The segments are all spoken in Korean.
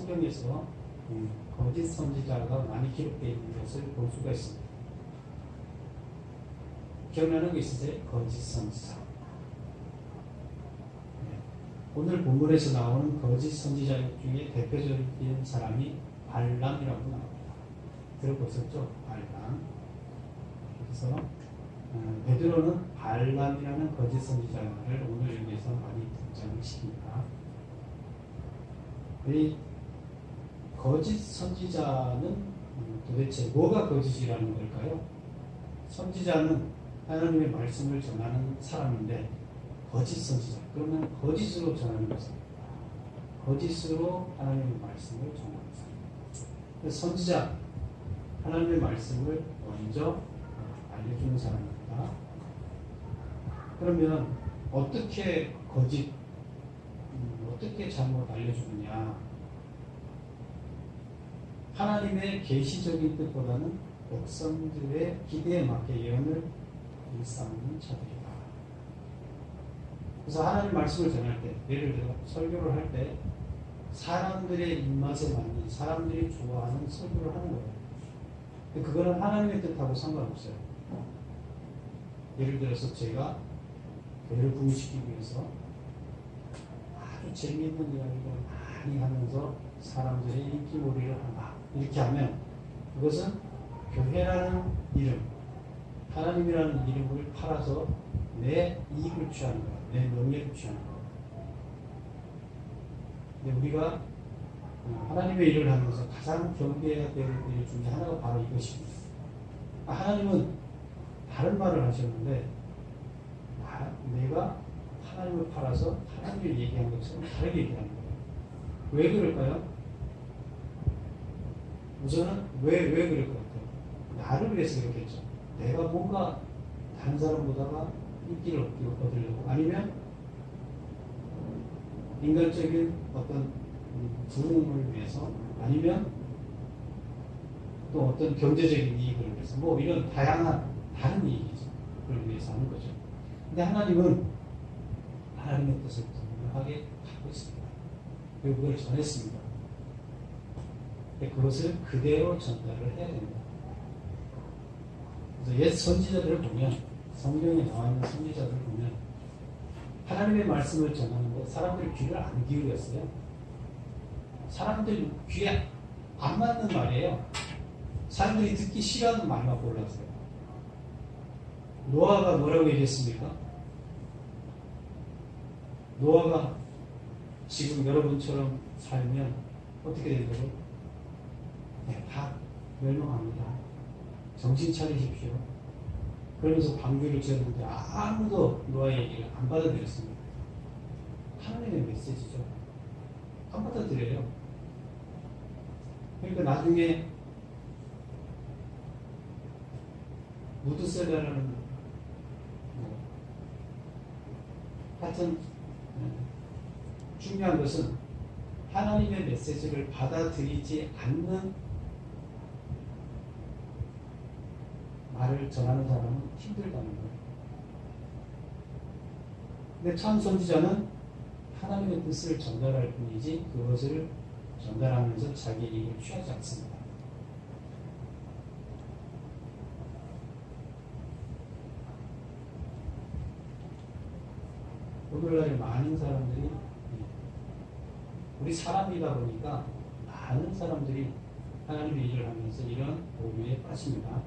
성경에서 거짓 선지자가 많이 기록되어 있는 것을 볼 수가 있습니다. 기억나는 거 있으세요? 거짓 선지자. 오늘 본문에서 나오는 거짓 선지자 중에 대표적인 사람이 발람이라고 나옵니다. 들어보셨죠? 발람. 그래서 베드로는 발람이라는 거짓 선지자를 오늘 여기에서 많이 등장을 시킵니다. 이 거짓 선지자는 도대체 뭐가 거짓이라는 걸까요? 선지자는 하나님의 말씀을 전하는 사람인데 거짓 선지자, 그러면 거짓으로 전하는 것입니다. 거짓으로 하나님의 말씀을 전하는 사람. 선지자, 하나님의 말씀을 먼저 알려주는 사람입니다. 그러면 어떻게 어떻게 잘못 알려주느냐? 하나님의 계시적인 뜻보다는 백성들의 기대에 맞게 예언을 일삼는 자들이다. 그래서 하나님 말씀을 전할 때, 예를 들어 설교를 할 때 사람들의 입맛에 맞는, 사람들이 좋아하는 설교를 하는 거예요. 근데 그거는 하나님의 뜻하고 상관없어요. 예를 들어서 제가 교회를 부흥시키기 위해서 아주 재미있는 이야기를 많이 하면서 사람들의 인기몰이를 한다. 이렇게 하면 그것은 교회라는 이름, 하나님이라는 이름을 팔아서 내 이익을 취하는 거야. 내 명예를 취하는 거야. 근데 우리가 하나님의 일을 하면서 가장 경계해야 될 일 중에 하나가 바로 이것입니다. 하나님은 다른 말을 하셨는데 내가 하나님을 팔아서 하나님을 얘기한 것처럼 다르게 얘기하는 거예요. 왜 그럴까요? 우선은 왜 그럴 것 같아요? 나를 위해서 그렇겠죠. 내가 뭔가 다른 사람보다가 인기를 얻으려고, 아니면 인간적인 어떤 부흥을 위해서, 아니면 또 어떤 경제적인 이익을 위해서, 뭐 이런 다양한 다른 이익이죠. 그걸 위해서 하는 거죠. 근데 하나님은 하나님의 뜻을 분명하게 갖고 있습니다. 그리고 그걸 전했습니다. 그것을 그대로 전달을 해야 됩니다. 그래서 옛 선지자들을 보면, 성경에 나와 있는 선지자들을 보면 하나님의 말씀을 전하는데 사람들이 귀를 안 기울였어요. 사람들 귀에 안 맞는 말이에요. 사람들이 듣기 싫어하는 말만 골랐어요. 노아가 뭐라고 얘기했습니까? 노아가 지금 여러분처럼 살면 어떻게 된다고? 네, 다 멸망합니다. 정신 차리십시오. 그러면서 방주를 지었는데 아무도 노아의 얘기를 안 받아들였습니다. 하나님의 메시지죠. 안 받아들여요. 그러니까 나중에 무드셀라라는 하여튼 중요한 것은 하나님의 메시지를 받아들이지 않는 말을 전하는 사람은 힘들다는 거예요. 근데 참 선지자는 하나님의 뜻을 전달할 뿐이지 그것을 전달하면서 자기 이익을 취하지 않습니다. 오늘날 많은 사람들이, 우리 사람이다 보니까 많은 사람들이 하나님의 일을 하면서 이런 오류에 빠집니다.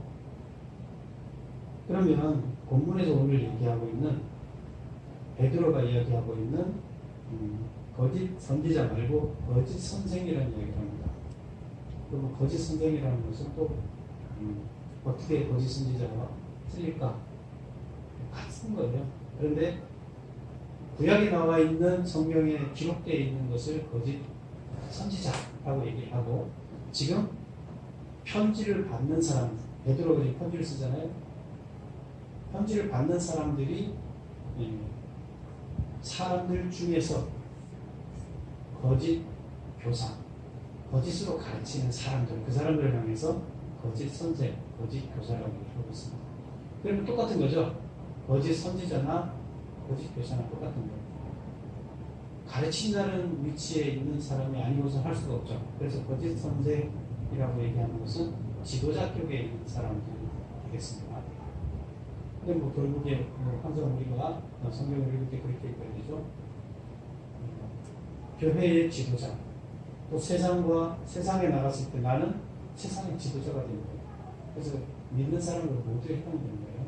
그러면 본문에서 오늘 얘기하고 있는, 베드로가 이야기하고 있는 거짓 선지자 말고 거짓 선생이라는 이야기를 합니다. 그럼 거짓 선생이라는 것은 또 어떻게 거짓 선지자와 틀릴까? 같은 거예요. 그런데 구약에 나와 있는 성경에 기록되어 있는 것을 거짓 선지자라고 얘기하고, 지금 편지를 받는 사람, 베드로가 지금 편지를 쓰잖아요. 편지를 받는 사람들이 사람들 중에서 거짓 교사, 거짓으로 가르치는 사람들, 그 사람들을 향해서 거짓 선생, 거짓 교사라고 얘기하고 있습니다. 그러면 똑같은 거죠. 거짓 선지자나 거짓 교사나 똑같은 거예요. 가르친다는 위치에 있는 사람이 아니고서 할 수가 없죠. 그래서 거짓 선생이라고 얘기하는 것은 지도자 격에 있는 사람들이 되겠습니다. 근데 뭐 결국에 항상 우리가 성경을 읽을 때 그렇게 읽어야 되죠. 교회의 지도자, 또 세상에 나갔을 때 나는 세상의 지도자가 되는 거예요. 그래서 믿는 사람들 모두 해당되는 거예요.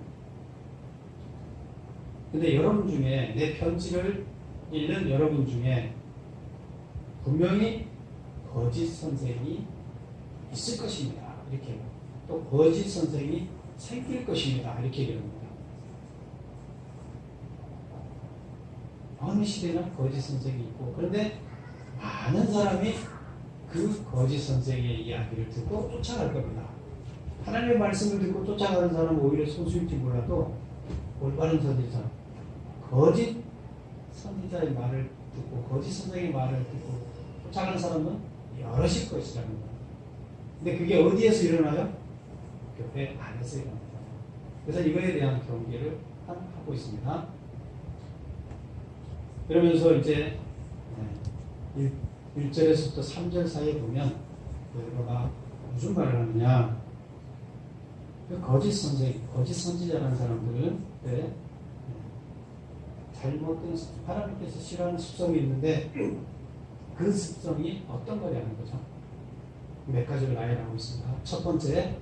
근데 여러분 중에 내 편지를 읽는 여러분 중에 분명히 거짓 선생이 있을 것입니다. 이렇게 또 거짓 선생이 생길 것입니다. 이렇게 얘기합니다. 어느 시대나 거짓 선생이 있고 그런데 많은 사람이 그 거짓 선생의 이야기를 듣고 쫓아갈 겁니다. 하나님의 말씀을 듣고 쫓아가는 사람은 오히려 소수일지 몰라도 올바른 선지자, 거짓 선지자의 말을 듣고 거짓 선생의 말을 듣고 쫓아가는 사람은 여럿일 것이라는 거예요. 근데 그게 어디에서 일어나요? 교회 안에서 일어납니다. 그래서 이거에 대한 경계를 하고 있습니다. 그러면서 이제 1절에서부터 3절 사이에 보면 베드로가 무슨 말을 하느냐, 그 거짓 선생, 거짓 선지자라는 사람들은 잘못된 하나님께서 싫어하는 습성이 있는데 그 습성이 어떤 거냐는 거죠. 몇 가지를 나열하고 있습니다. 첫 번째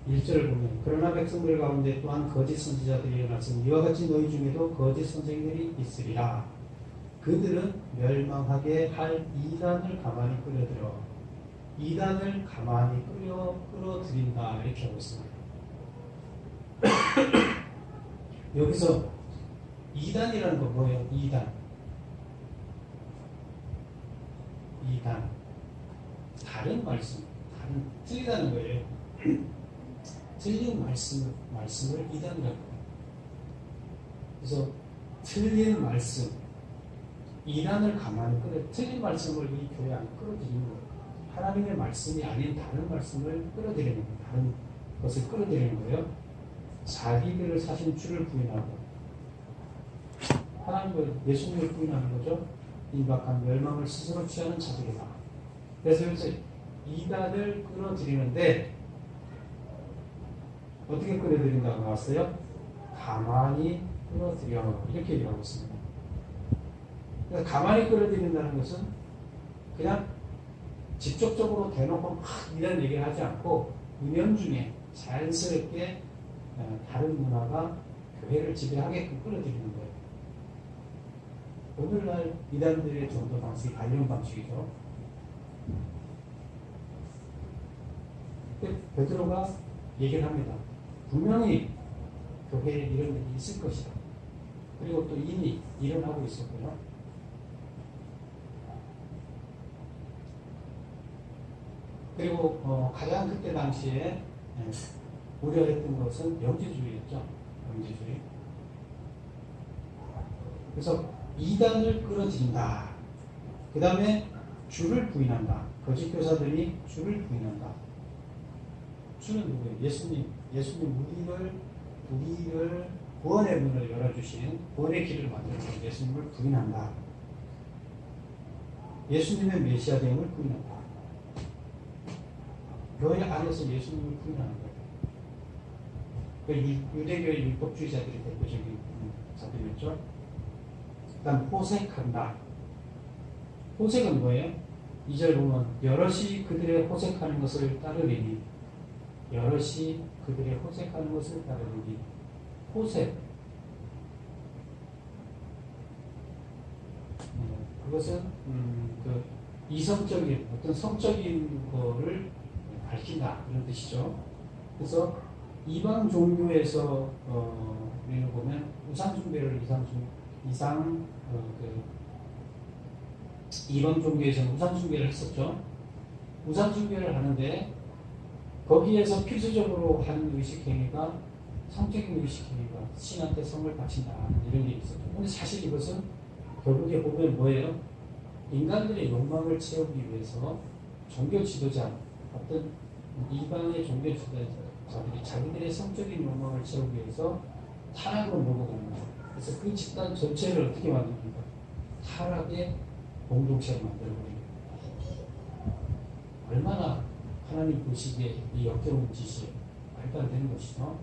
1절을 보면 그러나 백성들 가운데 또한 거짓 선지자들이 일어났으니 이와 같이 너희 중에도 거짓 선생들이 있으리라. 그들은 멸망하게 할 이단을 가만히 끌어들여 이단을 가만히 끌어들인다. 이렇게 하고 있습니다. 여기서 이단이라는 건 뭐예요? 이단 다른 말씀, 틀리다는 거예요. 틀린 말씀을 이단이라고 해요. 그래서 틀린 말씀, 이단을 가만히 틀린 말씀을 이 교회 안에 끌어들이는 거예요. 하나님의 말씀이 아닌 다른 말씀을 끌어들이는 거예요. 다른 것을 끌어들이는 거예요. 자기들을 사신 주를 부인하고 하나님을 예수님을 부인하는 거죠. 임박한 멸망을 스스로 취하는 자들이다. 그래서 여기서 이단을 끌어들이는데 어떻게 끌어들인다고 나왔어요? 가만히 끌어들여 이렇게 얘기하고 있습니다. 그래서 가만히 끌어들인다는 것은 그냥 직접적으로 대놓고 막 이런 얘기를 하지 않고 은연중에 자연스럽게 다른 문화가 교회를 지배하게끔 끌어들이는 거예요. 오늘날 이단들의 전도 방식이 관련 방식이죠. 베드로가 얘기를 합니다. 분명히 교회에 이런 일이 있을 것이다. 그리고 또 이미 일어나고 있었고요. 그리고 가장 그때 당시에 우려했던 것은 영지주의였죠. 영지주의. 그래서 이단을 끌어들인다. 그 다음에 주를 부인한다. 거짓 교사들이 주를 부인한다. 주는 누구예요? 예수님 우리를 구원의 문을 열어주신 구원의 길을 만들어준 예수님을 부인한다. 예수님의 메시아 되임을 부인한다. 교회 안에서 예수님을 부인하는 거예요. 유대교의 율법주의자들이 대표적인 자들이었죠. 그 다음 호색한다. 호색은 뭐예요? 2절 보면 여럿이 그들의 호색하는 것을 따르리니 여럿이 그들의 호색하는 것을 따르리니 호색 그것은 그 이성적인 어떤 성적인 거를 밝힌다 이런 뜻이죠. 그래서 이방 종교에서 우리는 보면 우상 숭배를 이방 종교에서는 우상 숭배를 했었죠. 우상 숭배를 하는데 거기에서 필수적으로 하는 의식 행위가 성적인 의식 행위가 신한테 성을 바친다 이런 게 있었죠. 근데 사실 이것은 결국에 보면 뭐예요? 인간들의 욕망을 채우기 위해서 종교 지도자 어떤 이방의 종교 지도자들이 자기들의 성적인 욕망을 채우기 위해서 타락으로 몰고 가는 거예요. 그래서 그 집단 전체를 어떻게 만듭니까? 타락의 공동체로 만들어버립니다. 얼마나 하나님 보시기에 이 역겨운 짓이 말도 안 되는 것이죠.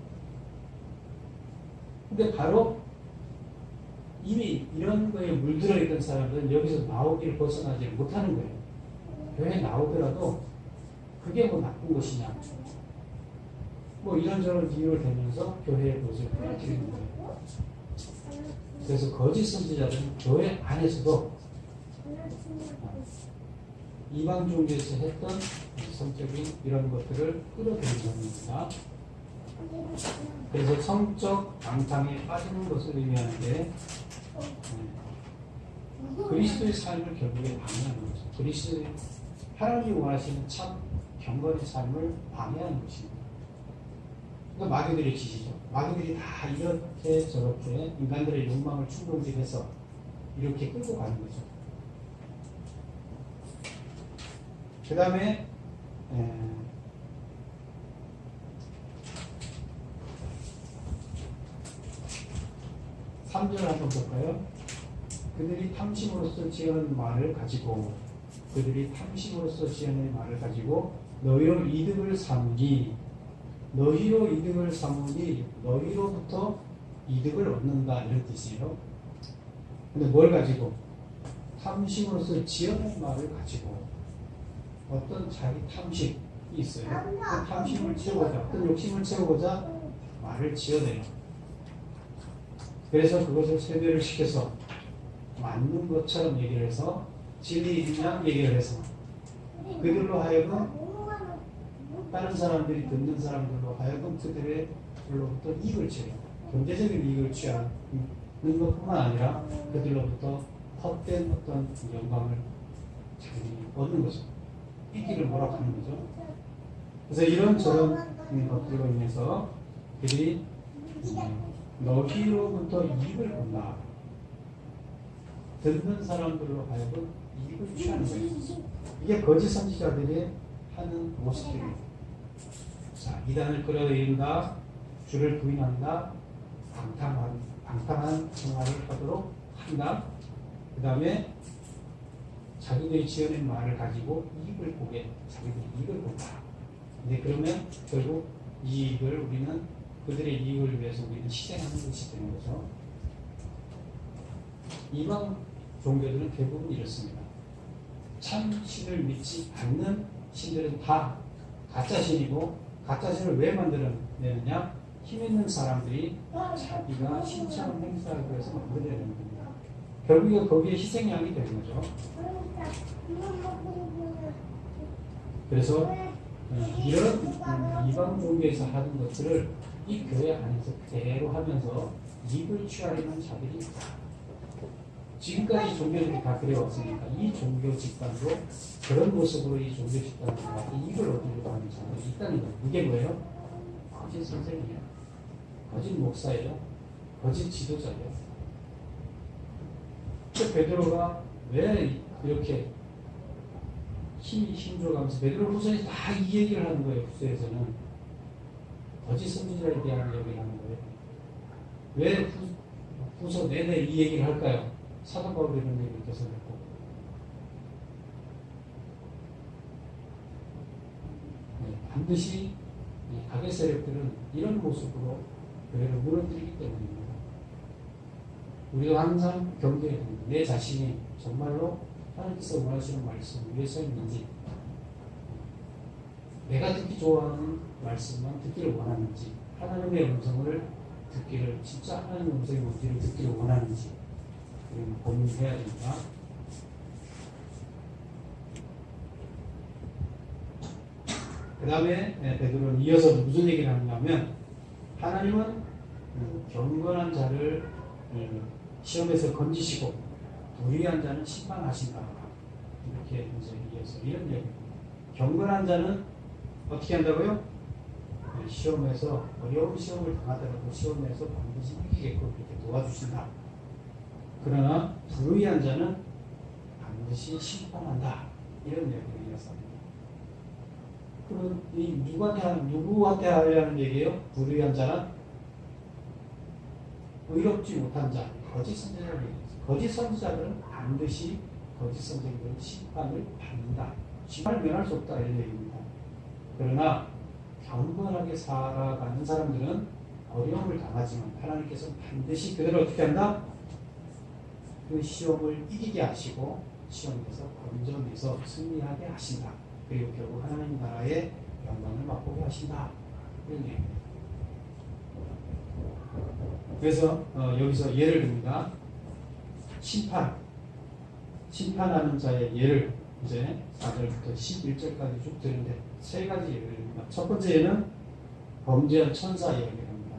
근데 바로 이미 이런 거에 물들어 있던 사람들은 여기서 나오기를 벗어나지 못하는 거예요. 교회에 나오더라도 그게 뭐 나쁜 것이냐. 뭐 이런저런 이유를 대면서 교회의 모습을 끊어뜨리는 거예요. 그래서 거짓 선지자들은 교회 안에서도 이방 종교에서 했던 성적인 이런 것들을 끌어들이는 겁니다. 그래서 성적 방탕에 빠지는 것을 의미하는데 그리스도의 삶을 결국에 방해하는 거죠. 그리스도의 하나님이 원하시는 참 경건의 삶을 방해하는 것입니다. 그러니까 마귀들의 짓이죠. 마귀들이 다 이렇게 저렇게 인간들의 욕망을 충동질해서 이렇게 끌고 가는 거죠. 그 다음에 3절 한번 볼까요? 그들이 탐심으로써 지은 말을 가지고 너희로 이득을 삼으니 너희로부터 이득을 얻는다 이런 뜻이에요. 근데 뭘 가지고? 탐심으로써 지어낸 말을 가지고 어떤 자기 탐심이 있어요. 그 탐심을 채우고자 어떤 욕심을 채우고자 말을 지어내요. 그래서 그것을 세뇌를 시켜서 맞는 것처럼 얘기를 해서 진리이냐 얘기를 해서 그들로 하여금 다른 사람들이 듣는 사람들로 하여금 그들로부터 이익을 취해요. 경제적인 이익을 취하는 것뿐만 아니라 그들로부터 헛된 어떤 영광을 얻는 거죠. 이익을 몰아가는 거죠. 그래서 이런저런 것들로 인해서 그들이 너희로부터 이익을 본다. 듣는 사람들로 하여금 이익을 취하는 거예요. 이게 거짓 선지자들이 하는 모습들이에요. 자, 이단을 끌어들인다, 주를 부인한다, 방탕한 생활을 하도록 한다. 그 다음에 자기들이 지어낸 말을 가지고 이익을 보게, 자기들이 이익을 본다. 근데 그러면 결국 이익을 우리는 그들의 이익을 위해서 우리는 희생하는 것이 되는 거죠. 이방 종교들은 대부분 이렇습니다. 참 신을 믿지 않는 신들은 다 가짜 신이고 가짜 신을 왜 만들어내느냐? 힘 있는 사람들이 자기가 신처럼 행사하기 위해서 만들어내는 겁니다. 결국에 거기에 희생양이 되는 거죠. 그래서 이런 이방 종교에서 하는 것들을 이 교회 안에서 그대로 하면서 이익을 취하려는 자들이 있다. 지금까지 종교들이 다 그래왔으니까 이 종교 집단도 그런 모습으로 이 종교 집단과 이익을 얻으려고 하는 자들이 있다는 거예요. 이게 뭐예요? 거짓 선생이에요. 거짓 목사예요. 거짓 지도자예요. 그 베드로가 왜 이렇게 힘줘가면서 베드로 후서에서 다 이 얘기를 하는 거예요. 후서에서는 거짓 선지자에 대한 얘기를 하는 거예요. 왜 후서 내내 이 얘기를 할까요? 사도 바울이 이런 얘기를 계속 했고 반드시 악의 세력들은 이런 모습으로 교회를 무너뜨리기 때문입니다. 우리도 항상 경계해야 됩니다. 내 자신이 정말로 하나님께서 원하시는 말씀을 위해 서 있는지, 내가 듣기 좋아하는 말씀만 듣기를 원하는지, 하나님의 음성을 듣기를, 진짜 하나님의 음성이 뭔지를 듣기를 원하는지 우리는 고민해야 됩니다. 그 다음에 베드로는 이어서 무슨 얘기를 하냐면, 하나님은 경건한 자를 시험에서 건지시고 불의한 자는 심판하신다. 이렇게 이제 이어서 이런 얘기입니다. 경건한 자는 어떻게 한다고요? 시험에서 어려운 시험을 당하더라도 시험에서 반드시 이기게끔 이렇게 도와주신다. 그러나 불의한 자는 반드시 심판한다. 이런 얘기를 이어서합니다. 그럼 이 누구한테 하려는 얘기예요? 불의한 자는 의롭지 못한 자, 거짓 선지자를 얘기했어요. 거짓 선지자들은 반드시 거짓 선생들은 심판을 받는다. 심판을 면할 수 없다 이런 얘기입니다. 그러나 경건하게 살아가는 사람들은 어려움을 당하지만 하나님께서는 반드시 그들을 어떻게 한다? 그 시험을 이기게 하시고 시험에서 건져내서 승리하게 하신다. 그리고 결국 하나님 나라의 영광을 맛보게 하신다. 이런 얘기입니다. 그래서 여기서 예를 듭니다. 심판하는 자의 예를 이제 4절부터 11절까지 쭉 드는데 세 가지 예를 듭니다. 첫 번째 예는 범죄한 천사 이야기를 합니다.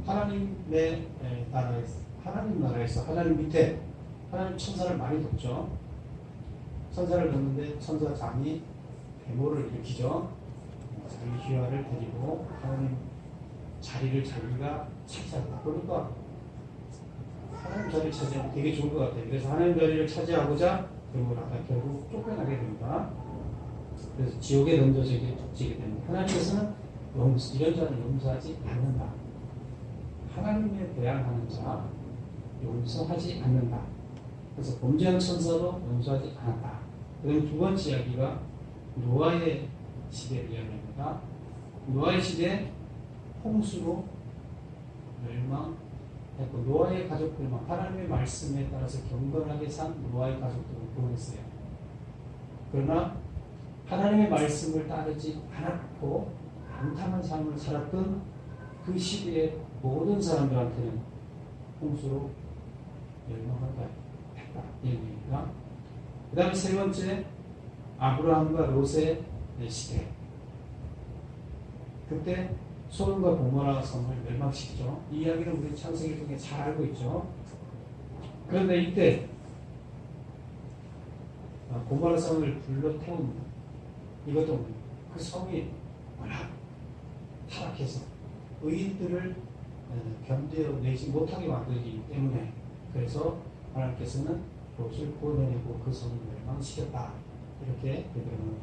하나님의 나라에서 하나님 밑에 하나님 천사를 많이 뒀죠. 천사를 뒀는데 천사장이 데모를 일으키죠. 자기 휘하를 데리고 하나님 자리를 자기가 차지한다. 그러니까 하나님 자리를 차지하면 되게 좋을 것 같아요. 그래서 하나님 자리를 차지하고자 결국 쫓겨나게 됩니다. 그래서 지옥에 던져지게 됩니다. 하나님께서는 이런 자를 용서하지 않는다. 하나님에 대항하는 자 용서하지 않는다. 그래서 범죄한 천사도 용서하지 않았다. 그다음 두 번째 이야기가 노아의 시대를 이야기합니다. 노아의 시대 홍수로 멸망했고 노아의 가족들만 하나님의 말씀에 따라서 경건하게 산 노아의 가족들을 구원했어요. 그러나 하나님의 말씀을 따르지 않았고 방탕한 삶을 살았던 그 시대의 모든 사람들한테는 홍수로 멸망한다 했다. 이런 얘기입니다. 그 다음에 세 번째 아브라함과 롯의 시대. 그때 소돔과 고모라 성을 멸망시키죠. 이 이야기를 우리 창세기 중에 잘 알고 있죠. 그런데 이때 고모라 성을 불러 태웁니다. 이것도 그 성이 워낙 타락해서 의인들을 견뎌내지 못하게 만들기 때문에 그래서 하나님께서는 롯을 구원해내고 그 성을 멸망시켰다. 이렇게 베드로는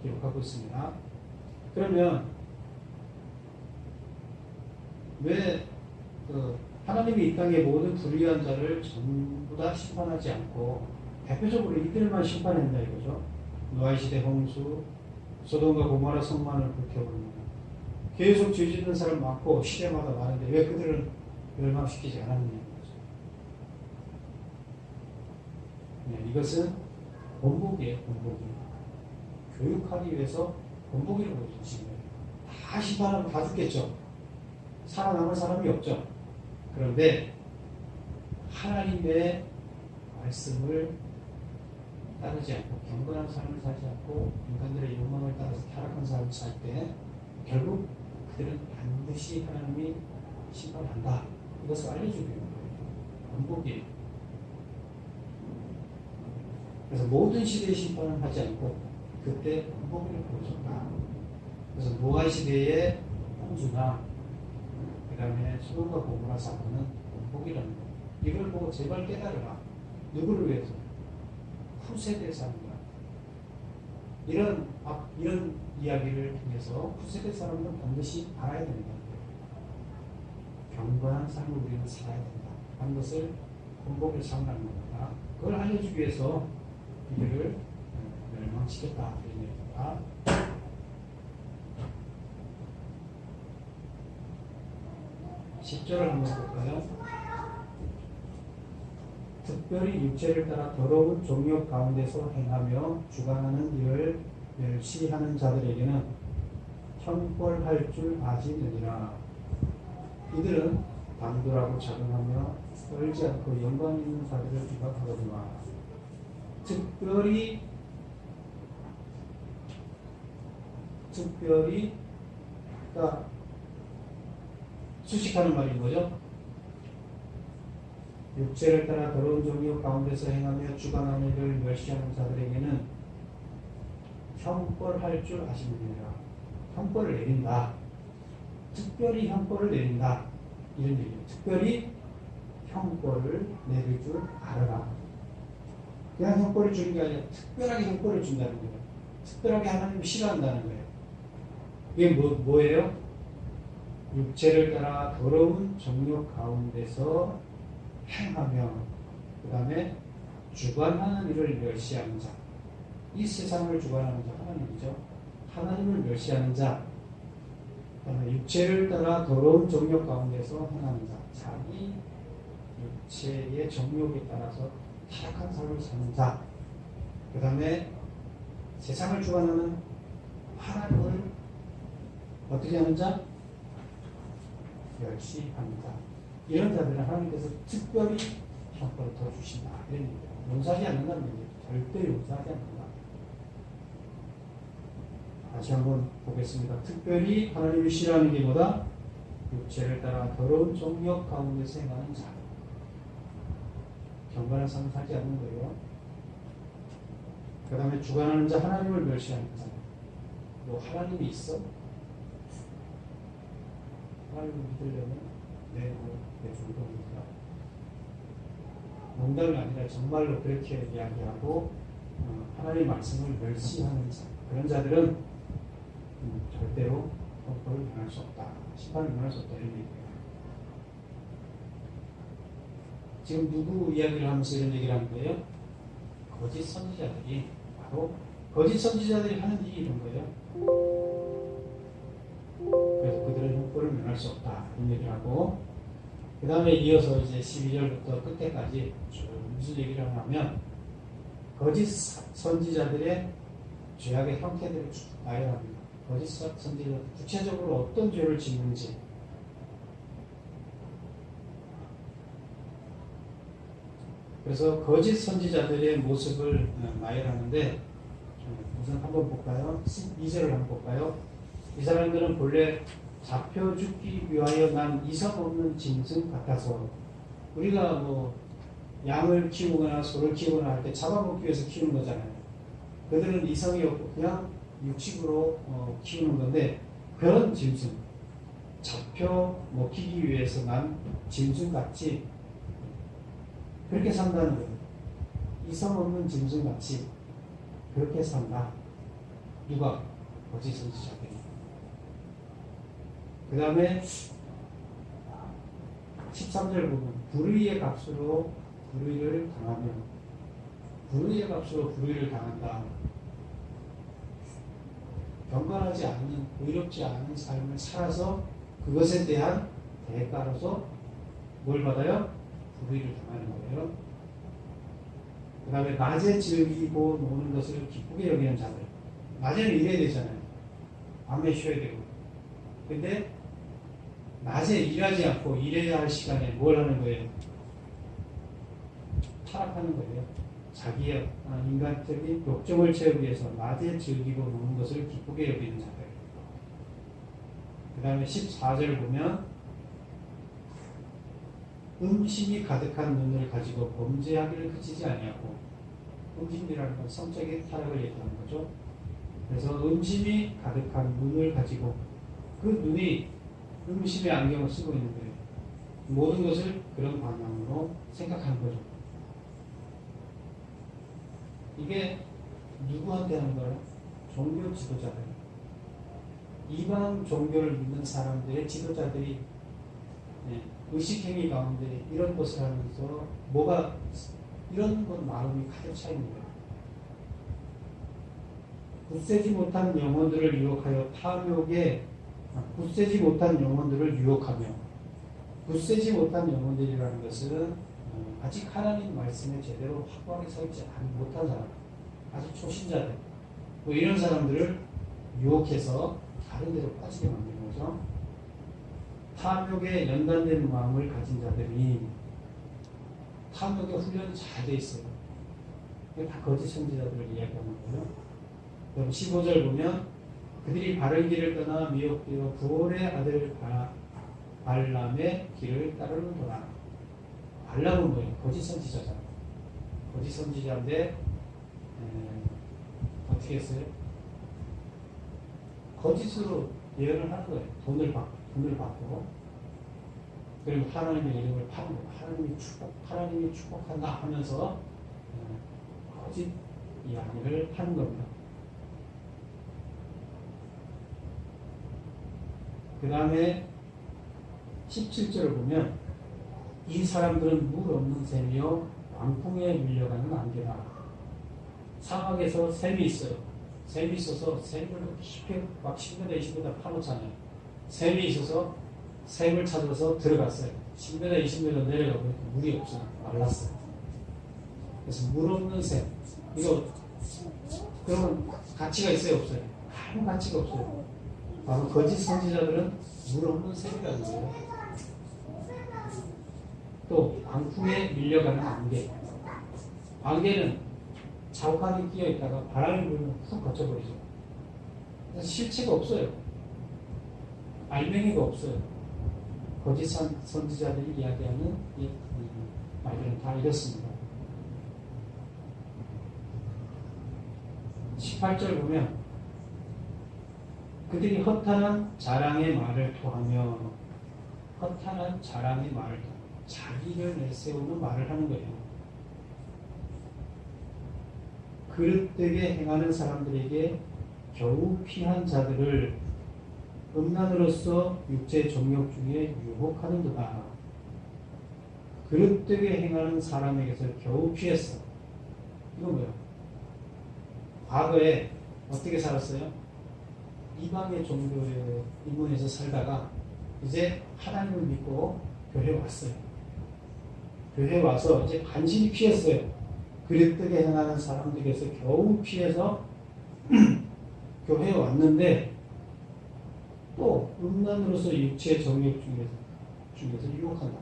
기록하고 있습니다. 그러면 왜 하나님이 이 땅의 모든 불의한 자를 전부 다 심판하지 않고 대표적으로 이들만 심판한다 이거죠. 노아의 시대 홍수, 소돔과 고모라 성만을 불태우는 계속 죄 짓는 사람 많고 시대마다 많은데 왜 그들은 멸망시키지 않았느냐는 거죠. 네, 이것은 본보기예요. 본보기. 교육하기 위해서 본보기를 보여주신 거예요. 다 심판하면 다 죽겠죠. 살아남을 사람이 없죠. 그런데 하나님의 말씀을 따르지 않고 경건한 삶을 살지 않고 인간들의 욕망을 따라서 타락한 삶을 살 때 결국 그들은 반드시 하나님이 심판한다. 이것을 알려주기 위한 거예요. 반복이에요. 그래서 모든 시대의 심판은 하지 않고 그때 반복을 보여줬다. 그래서 노아 시대의 홍수나 그 다음에 소돔과 고모라 사건은 반복이라는 거예요. 이걸 보고 제발 깨달으라. 누구를 위해서? 후세대 사람들. 이런 이야기를 통해서 후세대 사람들은 반드시 알아야 된다. 경건한 삶을 우리는 살아야 된다. 하는 것을 본보기를 삼는 겁니다. 그걸 알려주기 위해서 이들을 멸망시켰다. 이런 얘기입니다. 10절을 한번 볼까요? 특별히 육체를 따라 더러운 종욕 가운데서 행하며 주관하는 일을 멸시하는 자들에게는 형벌할 줄 아시느니라. 이들은 방도라고 자긍하며 떨지 않고 영광 있는 자들을 비박하거니와. 특별히 그러니까 수식하는 말인 거죠. 육체를 따라 더러운 종교 가운데서 행하며 주관하는 일을 멸시하는 자들에게는 형벌할 줄 아시느니라. 형벌을 내린다. 특별히 형벌을 내린다. 이런 얘기예요. 특별히 형벌을 내릴 줄 알아라. 그냥 형벌을 주는 게 아니라 특별하게 형벌을 준다는 거예요. 특별하게 하나님을 싫어한다는 거예요. 이게 뭐예요? 육체를 따라 더러운 정욕 가운데서 행하며 그 다음에 주관하는 일을 멸시하는 자. 이 세상을 주관하는 자 하나님이죠. 하나님을 멸시하는 자. 그 다음에 육체를 따라 더러운 정욕 가운데서 행하는 자. 자기 육체의 정욕에 따라서 타락한 삶을 사는 자. 그 다음에 세상을 주관하는 하나님을 어떻게 하는 자? 멸시하는 자. 이런 자들은 하나님께서 특별히 형벌을 더 주신다. 이런 얘기예요. 용서하지 않는다는 얘기예요. 절대 용서하지 않는다. 다시 한번 보겠습니다. 특별히 하나님이 싫어하는 게 뭐다? 육체를 따라 더러운 정욕 가운데서 행하는 자. 경건한 삶을 살지 않는 거예요. 그 다음에 주관하는 자, 하나님을 멸시하는 자. 너 하나님이 있어? 하나님을 믿으려면 내 정도입니다. 농담이 아니라 정말로 그렇게 이야기하고 하나님의 말씀을 멸시하는 자. 그런 자들은 절대로 형벌을 면할 수 없다. 심판을 면할 수 없다. 이런 얘기예요. 지금 누구 이야기를 하면서 이런 얘기를 하는 거예요? 거짓 선지자들이 바로 거짓 선지자들이 하는 일이 이런 거예요. 그래서 그들은 형벌을 면할 수 없다. 이런 얘기를 하고 그 다음에 이어서 이제 12절부터 끝에까지 무슨 얘기를 하냐면 거짓 선지자들의 죄악의 형태들을 쭉 나열합니다. 거짓 선지자들 구체적으로 어떤 죄를 짓는지 그래서 거짓 선지자들의 모습을 나열하는데 우선 한번 볼까요? 2절을 한번 볼까요? 이 사람들은 본래 잡혀 죽기 위하여 난 이성 없는 짐승 같아서 우리가 뭐 양을 키우거나 소를 키우거나 할 때 잡아먹기 위해서 키우는 거잖아요. 그들은 이성이 없고 그냥 육식으로 키우는 건데 그런 짐승 잡혀 먹히기 위해서 난 짐승같이 그렇게 산다는 거예요. 이성 없는 짐승같이 그렇게 산다. 누가? 거짓 선지자들이. 그 다음에 13절 보면 불의의 값으로 불의를 당하며 불의의 값으로 불의를 당한다. 경건하지 않는 의롭지 않은 삶을 살아서 그것에 대한 대가로서 뭘 받아요? 불의를 당하는 거예요. 그 다음에 낮에 즐기고 노는 것을 기쁘게 여기는 자들. 낮에는 일해야 되잖아요. 밤에 쉬어야 되고. 근데 낮에 일하지 않고 일해야 할 시간에 뭘 하는 거예요? 타락하는 거예요. 자기의 인간적인 욕정을 채우기 위해서 낮에 즐기고 노는 것을 기쁘게 여기는 자들. 그 다음에 14절 보면 음식이 가득한 눈을 가지고 범죄하기를 그치지 아니하고 음식이라는 건 성적인 타락을 얘기하는 거죠. 그래서 음식이 가득한 눈을 가지고 그 눈이 음식의 안경을 쓰고 있는 거예요. 모든 것을 그런 방향으로 생각하는 거죠. 이게 누구한테 하는 거예요? 종교 지도자들. 이방 종교를 믿는 사람들의 지도자들이 의식행위 가운데 이런 것을 하면서 뭐가 이런 것 마음이 가득 차 있는 거예요. 굳세지 못한 영혼들을 유혹하여 탐욕에 굳세지 못한 영혼들을 유혹하며 굳세지 못한 영혼들이라는 것은 아직 하나님 말씀에 제대로 확고하게 서 있지 못한 사람, 아직 초신자들, 뭐 이런 사람들을 유혹해서 다른 데로 빠지게 만드는 거죠. 탐욕에 연관된 마음을 가진 자들이 탐욕에 훈련이 잘 돼 있어요. 이게 다 거짓 선지자들을 이야기하는 거예요. 그럼 15절 보면 그들이 바른 길을 떠나 미혹되어 부올의 아들 발람의 길을 따르는도다. 발람은 뭐예요? 거짓 선지자잖아요. 거짓 선지자인데 어떻게 했어요? 거짓으로 예언을 하는 거예요. 돈을 받고 그리고 하나님의 이름을 파는 거예요. 하나님이 축복한다 하면서 거짓 이야기를 하는 겁니다. 그 다음에 17절을 보면 이 사람들은 물 없는 샘이요 광풍에 밀려가는 안개다. 사막에서 샘이 있어요. 샘이 있어서 샘을 깊이 막 10m, 20m 파놓잖아요. 샘이 있어서 샘을 찾아서 들어갔어요. 10m, 20m 내려가면 물이 없어요. 말랐어요. 그래서 물 없는 샘. 이거 그러면 가치가 있어요, 없어요? 아무 가치가 없어요. 바로 거짓 선지자들은 물 없는 샘이라는 거예요. 또 광풍에 밀려가는 안개. 안개는 자욱하게 끼어 있다가 바람이 불면 훅 거쳐버리죠. 그래서 실체가 없어요. 알맹이가 없어요. 거짓 선지자들이 이야기하는 이 말들은 다 이렇습니다. 18절 보면 그들이 허탄한 자랑의 말을 토하며 허탄한 자랑의 말을 토하며 자기를 내세우는 말을 하는 거예요. 그릇되게 행하는 사람들에게 겨우 피한 자들을 음란으로서 육체 정욕 중에 유혹하는도다. 그릇되게 행하는 사람에게서 겨우 피했어. 이건 뭐야? 과거에 어떻게 살았어요? 이방의 종교에 입문해서 살다가 이제 하나님을 믿고 교회에 왔어요. 교회에 와서 이제 간신히 피했어요. 그릇되게 행하는 사람들에게서 겨우 피해서 교회에 왔는데 또 음란으로서 육체의 정욕 중에서 유혹한다.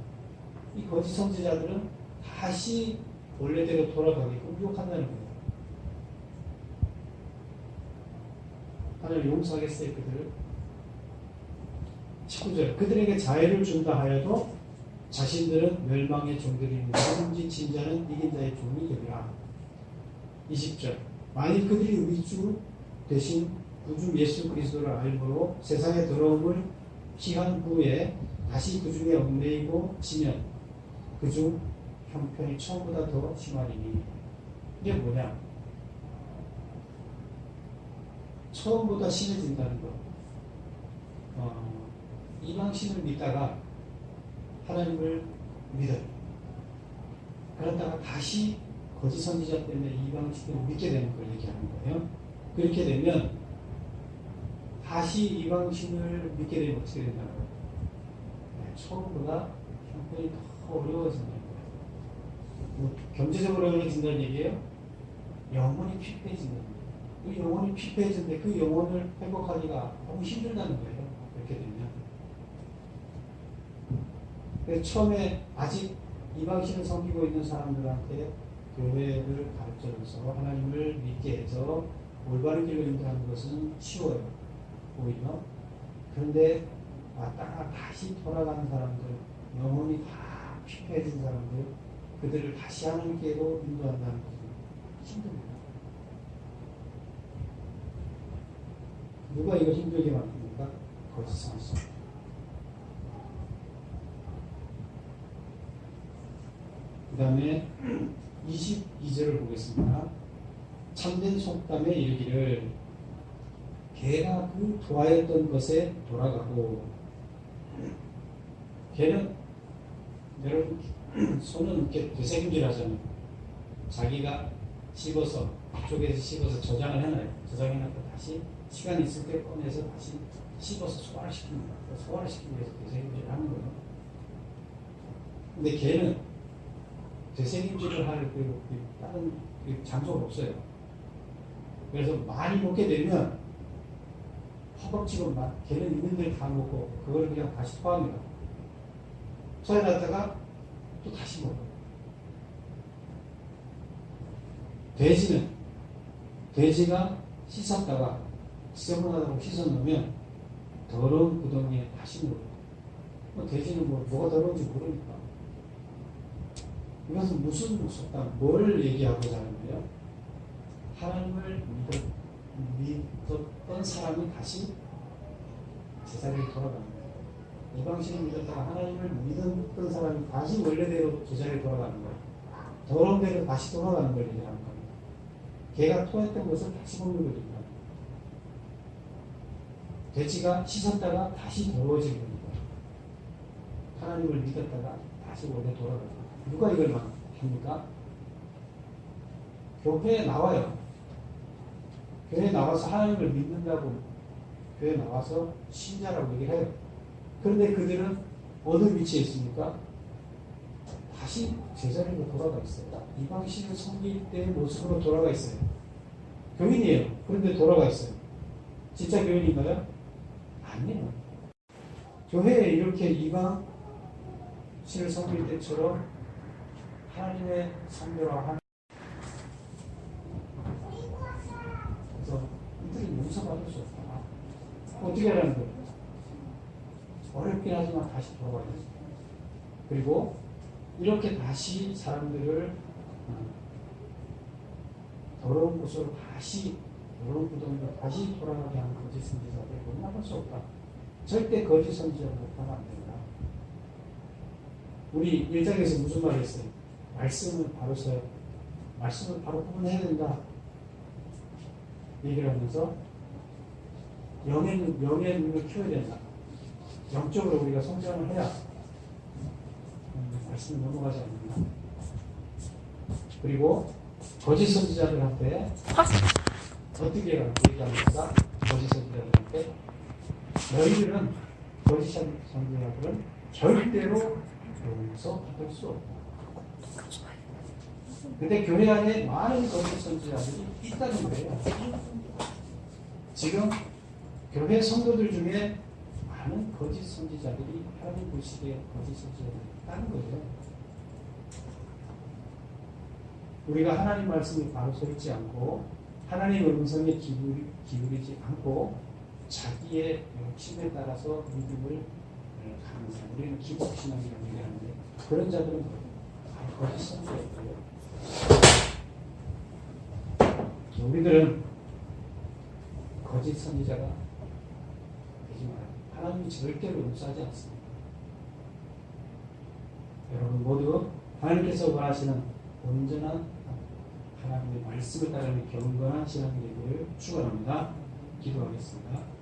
이 거짓 선지자들은 다시 원래대로 돌아가게끔 유혹한다는 거예요. 하나님 용서하겠어요, 그들을? 19절 그들에게 자유를 준다 하여도 자신들은 멸망의 종들이니 누구든지 진 자는 이긴 자의 종이 되리라. 20절 만일 그들이 우리 주 대신 구주 예수 그리스도를 알므로 세상의 더러움을 피한 후에 다시 그 중에 얽매이고 지면 그 중 형편이 처음보다 더 심하리니. 이게 뭐냐? 처음보다 심해진다는 거. 이방신을 믿다가 하나님을 믿어요. 그러다가 다시 거짓 선지자 때문에 이방신을 믿게 되는 걸 얘기하는 거예요. 그렇게 되면 다시 이방신을 믿게 되면 어떻게 된다는 거예요? 처음보다 형편이 더 어려워진다는 거예요. 뭐 경제적으로 어려워진다는 얘기예요? 영혼이 피폐해진다는 거예요. 그 영혼이 피폐해진데 그 영혼을 회복하기가 너무 힘들다는 거예요. 그렇게 되면. 그래서 처음에 아직 이방신을 섬기고 있는 사람들한테 교회를 가르쳐줘서 하나님을 믿게 해서 올바른 길로 인도하는 것은 쉬워요. 오히려. 그런데 왔다가 다시 돌아가는 사람들, 영혼이 다 피폐해진 사람들, 그들을 다시 하나님께로 인도한다는 것은 힘듭니다. 누가 이걸 힘들게 만듭니까? 거짓 선지자. 그 다음에 22절을 보겠습니다. 참된 속담에 이르기를 개가 그 좋아했던 것에 돌아가고, 개는 여러분 손은 이렇게 되새김질 하잖아요. 자기가 씹어서 그쪽에서 씹어서 저장을 해놔요. 저장해놓고 다시 시간이 있을 때 꺼내서 다시 씹어서 소화를 시킵니다. 소화를 시키기 위해서 되새김질을 하는 거예요. 근데 개는 되새김질을 할 다른 장소가 없어요. 그래서 많이 먹게 되면 허겁지겁 걔는 있는 데를 다 먹고 그걸 그냥 다시 토합니다. 토해놨다가 또 다시 먹어요. 돼지가 씻었다가 지저분하다고 씻어놓으면 더러운 구덩이에 다시 먹어요. 돼지는 뭐가 더러운지 모르니까. 이것은 무슨 속담, 뭘 얘기하고자 하는 거예요? 하나님을 믿었던 사람이 다시 제자리에 돌아가는 거예요. 이방신을 믿었다가 하나님을 믿었던 사람이 다시 원래대로 제자리에 돌아가는 거예요. 더러운 대로 다시 돌아가는 걸 얘기하는 겁니다. 개가 토했던 것을 다시 먹는 거니까. 돼지가 씻었다가 다시 더러워지는 겁니다. 하나님을 믿었다가 다시 원래 돌아가요. 누가 이걸 막 합니까? 교회에 나와요. 교회에 나와서 하나님을 믿는다고 교회에 나와서 신자라고 얘기를 해요. 그런데 그들은 어느 위치에 있습니까? 다시 제자리로 돌아가 있어요. 이방신을 섬길 때의 모습으로 돌아가 있어요. 교인이에요. 그런데 돌아가 있어요. 진짜 교인인가요? 아니에요. 교회에 이렇게 이방신을 섬길 때처럼 하나님의 선교와 하나님 그래서 이들이 용서받을 수 없다. 어떻게 하라는 거예요? 어렵긴 하지만 다시 돌아가야 돼요. 그리고 이렇게 다시 사람들을 더러운 곳으로 다시 더러운 구덩이로 다시 돌아가게 하는 거짓 선지자들 만날 수 없다. 절대 거짓 선지자를 못하면 안 된다. 우리 1장에서 무슨 말을 했어요? 말씀을 바로 써요. 말씀을 바로 구분해야 된다. 얘기를 하면서 영의 눈을 키워야 된다. 영적으로 우리가 성장을 해야 말씀을 넘어가지 않는다. 그리고 거짓 선지자들한테 어떻게 얘기합니까? 거짓 선지자들한테 너희들은 거짓 선지자들은 절대로 용서받을 수 없다. 근데 교회 안에 많은 거짓 선지자들이 있다는 거예요. 지금 교회 성도들 중에 많은 거짓 선지자들이 하나님 보시기에 거짓 선지자들이 있다는 거예요. 우리가 하나님 말씀에 바로 서 있지 않고 하나님의 음성에 기울이지 않고 자기의 욕심에 따라서 믿음을 가는 사람, 우리는 기복신앙이라고 얘기하는데 그런 자들은 거짓 선지자예요. 우리들은 거짓 선지자가 되지 말아요. 하나님이 절대로 용서하지 않습니다. 여러분 모두 하나님께서 원하시는 온전한 하나님의 말씀을 따르는 경건한 신앙이 되기를 축원합니다. 기도하겠습니다.